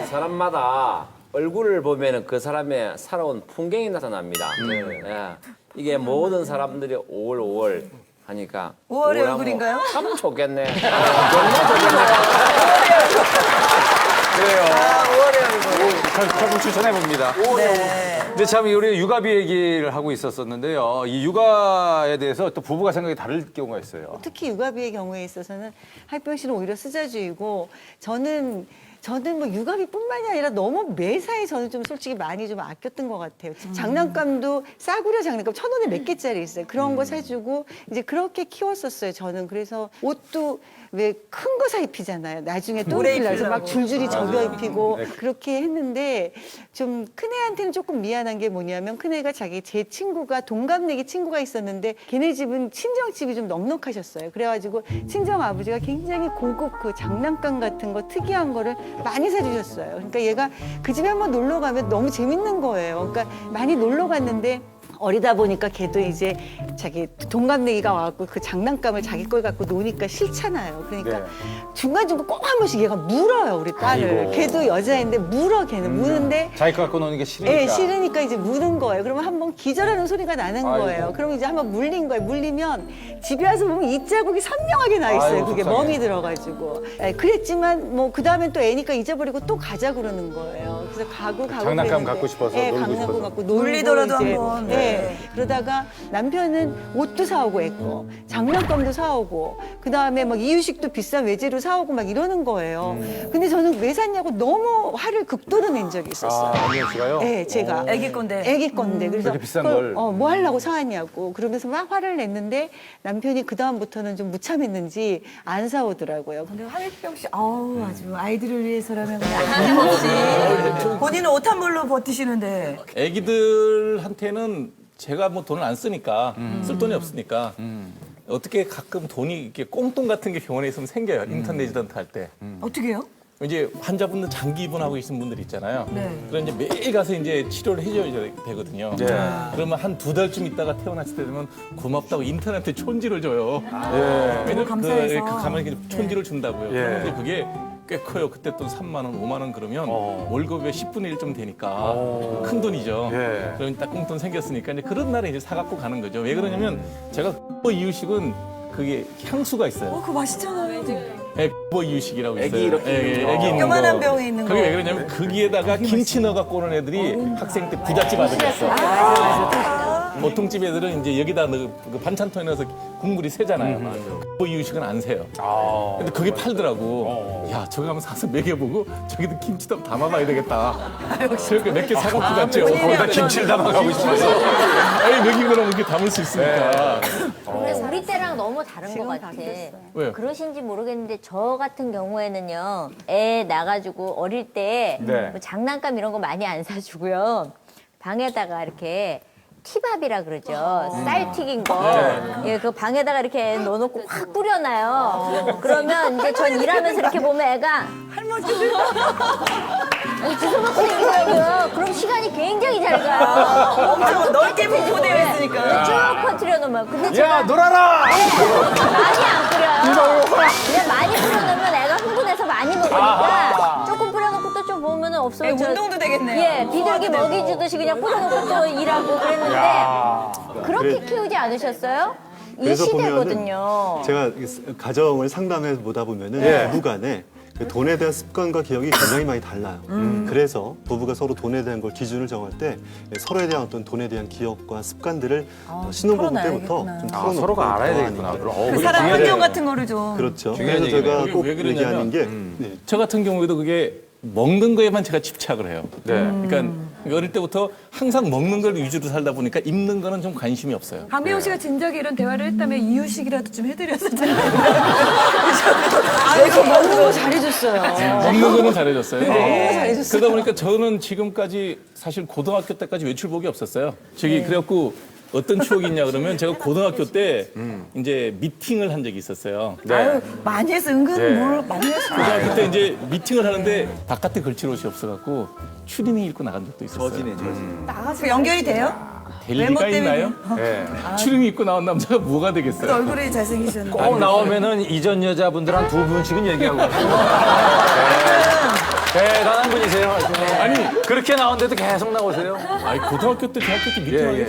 사람마다 얼굴을 보면은 그 사람의 살아온 풍경이 나타납니다. 예. 이게 모든 사람들이 5월 하니까 5월의 5월 얼굴인가요? 참 좋겠네. 정말 좋겠네. 그래요. 5월의 얼굴. 결국 추천해 봅니다. 네. 근데 참 우리 육아비 얘기를 하고 있었었는데요. 이 육아에 대해서 또 부부가 생각이 다를 경우가 있어요. 특히 육아비의 경우에 있어서는 하이평 씨는 오히려 쓰자주의고 저는 뭐 육아비뿐만이 아니라 너무 매사에 저는 좀 솔직히 많이 좀 아꼈던 것 같아요. 장난감도 싸구려 장난감 1,000원에 몇 개짜리 있어요. 그런 거 사주고 이제 그렇게 키웠었어요. 저는 그래서 옷도 왜 큰 거 사 입히잖아요. 나중에 또 오래 입히려서 막 입히려고. 줄줄이 접여 입히고 그렇게 했는데 좀 큰애한테는 조금 미안한 게 뭐냐면 큰애가 제 친구가 동갑내기 친구가 있었는데 걔네 집은 친정집이 좀 넉넉하셨어요. 그래가지고 친정 아버지가 굉장히 고급 그 장난감 같은 거 특이한 거를 많이 사주셨어요. 그러니까 얘가 그 집에 한번 놀러 가면 너무 재밌는 거예요. 그러니까 많이 놀러 갔는데 어리다 보니까 걔도 이제 자기 동갑내기가 와갖고 그 장난감을 자기 걸 갖고 노니까 싫잖아요. 그러니까 네. 중간중간 꼭 한 번씩 얘가 물어요, 우리 딸을. 아이고. 걔도 여자인데 물어, 걔는. 무는데 자기 거 갖고 노는 게 싫으니까. 예, 싫으니까 이제 무는 거예요. 그러면 한번 기절하는 소리가 나는 아이고. 거예요. 그러면 이제 한번 물린 거예요. 물리면 집에 와서 보면 이 자국이 선명하게 나 있어요. 아이고, 그게 속상해. 멍이 들어가지고. 예, 그랬지만 뭐 그 다음엔 또 애니까 잊어버리고 또 가자 그러는 거예요. 그래서 가고 장난감 그랬는데, 갖고 싶어서, 예, 놀고 장난감 싶어서. 갖고 놀고 물리더라도 이제, 한번, 예. 네. 그러다가 남편은 옷도 사오고 애거 장난감도 사오고 그다음에 막 이유식도 비싼 외제로 사오고 막 이러는 거예요. 근데 저는 왜 샀냐고 너무 화를 극도로 낸 적이 있었어요. 안미연 씨가요? 네, 제가. 애기 건데. 애기 건데. 그래서 그렇게 비싼 그걸, 걸. 뭐 하려고 사왔냐고. 그러면서 막 화를 냈는데 남편이 그다음부터는 좀 무참했는지 안 사오더라고요. 근데 하이평 씨, 아우 아주 아이들을 위해서라면 그냥 아낌없이 본인은 옷 한 벌로 버티시는데 애기들한테는 제가 뭐 돈을 안 쓰니까 쓸 돈이 없으니까 어떻게 가끔 돈이 이렇게 꽁돈 같은 게 병원에 있으면 생겨요. 인터넷 레지던트 할 때. 어떻게 해요? 이제 환자분들 장기 입원하고 계신 분들 있잖아요. 네. 그럼 이제 매일 가서 이제 치료를 해줘야 되거든요. 네. 그러면 한 2달쯤 있다가 태어났을 때 되면 고맙다고 인터넷에 촌지를 줘요. 왜냐면 감사해서. 그 가면 이렇게 촌지를 준다고요. 예. 그런데 그게 꽤 커요. 그때 돈 3만 원, 5만 원 그러면 월급의 10분의 1좀 되니까 큰 돈이죠. 예. 그럼 딱 꽁돈 생겼으니까 이제 그런 날에 이제 사갖고 가는 거죠. 왜 그러냐면 제가 이유식은 그게 향수가 있어요. 그거 맛있잖아요. 이유식이라고 있어요. 애기 이렇게 애기 있는 요만한 거. 병에 있는 그게 거. 왜 그러냐면 거기에다가 김치 넣어갖고 오는 애들이 학생 때 부잣집 아들이었어. 보통 집 애들은 이제 여기다 그 반찬통에 넣어서 국물이 새잖아요. 이유식은 안 새요. 근데 그게 팔더라고. 야, 저거 한번 사서 먹여보고 저기도 김치도 한번 담아봐야 되겠다. 그렇게 몇 개 사갖고 갔죠. 거기다 김치를 담아가고 싶어서. 아니, 먹인 거랑 이렇게 담을 수 있으니까. 근데 우리 때랑 너무 다른 것 같아. 왜요? 그러신지 모르겠는데 저 같은 경우에는요. 애 나가지고 어릴 때 네. 뭐 장난감 이런 거 많이 안 사주고요. 방에다가 이렇게 티밥이라 그러죠. 쌀 튀긴 거. 예, 그 방에다가 이렇게 넣어놓고 확 뿌려놔요. 그러면 이제 전 일하면서 이렇게 보면 애가 할머니 주워 먹고 다니더라고요. 그럼 시간이 굉장히 잘 가요. 엄청 넓게 분포되어 있으니까. 쭉 퍼뜨려 놓으면. 근데 제가 야, 놀아라! 많이 안 뿌려요. 그냥 많이 뿌려놓으면 애가 흥분해서 많이 먹으니까 조금 뿌려놓고 또 좀 보면 없으면 운동도 되겠네요. 예, 비둘기 소화도 먹이 주듯이 그냥 뿌려놓고 또 일하고 그랬는데 그렇게 키우지 않으셨어요? 이 그래서 시대거든요. 제가 가정을 상담해 보다 보면은 예. 부부간에 그 돈에 대한 습관과 기억이 굉장히 많이 달라요. 그래서 부부가 서로 돈에 대한 걸 기준을 정할 때 서로에 대한 어떤 돈에 대한 기억과 습관들을 신혼부부 때부터 털어놔야겠구나. 좀 털어놓고 서로가 알아야 대화하는 되겠구나. 게. 그럼 그 그게 사람 중요해요. 환경 같은 거를 좀. 그렇죠. 중요한 그래서 제가 얘기네요. 꼭 왜 그러냐면, 얘기하는 게 네. 저 같은 경우에도 그게 먹는 거에만 제가 집착을 해요. 네. 그러니까 어릴 때부터 항상 먹는 걸 위주로 살다 보니까 입는 거는 좀 관심이 없어요. 강미영 씨가 진작에 이런 대화를 했다면 이유식이라도 좀 해드렸을 텐데. 아이고 먹는 거 잘해줬어요. 먹는 거는 잘해줬어요. 잘해줬어요. 그러다 보니까 저는 지금까지 사실 고등학교 때까지 외출복이 없었어요. 저기 그래갖고 어떤 추억이 있냐 그러면 제가 고등학교 때 이제 미팅을 한 적이 있었어요. 아유, 많이 했어. 은근 네. 뭘 많이 했어. 고등학교 때 이제 미팅을 하는데 바깥에 걸칠 옷이 없어갖고 추리닝 입고 나간 적도 있었어요. 그 연결이 돼요? 될 외모 리가 때문에. 있나요? 네. 추리닝 입고 나온 남자가 뭐가 그 되겠어요? 얼굴이 잘생기셨는데. 꼭 나오면은 이전 여자분들 한 2분씩은 얘기하고 가요. 대단한 분이세요. 아니, 그렇게 나오는데도 계속 나오세요. 아니 고등학교 때, 대학교 때 밑에 예, 많이 예.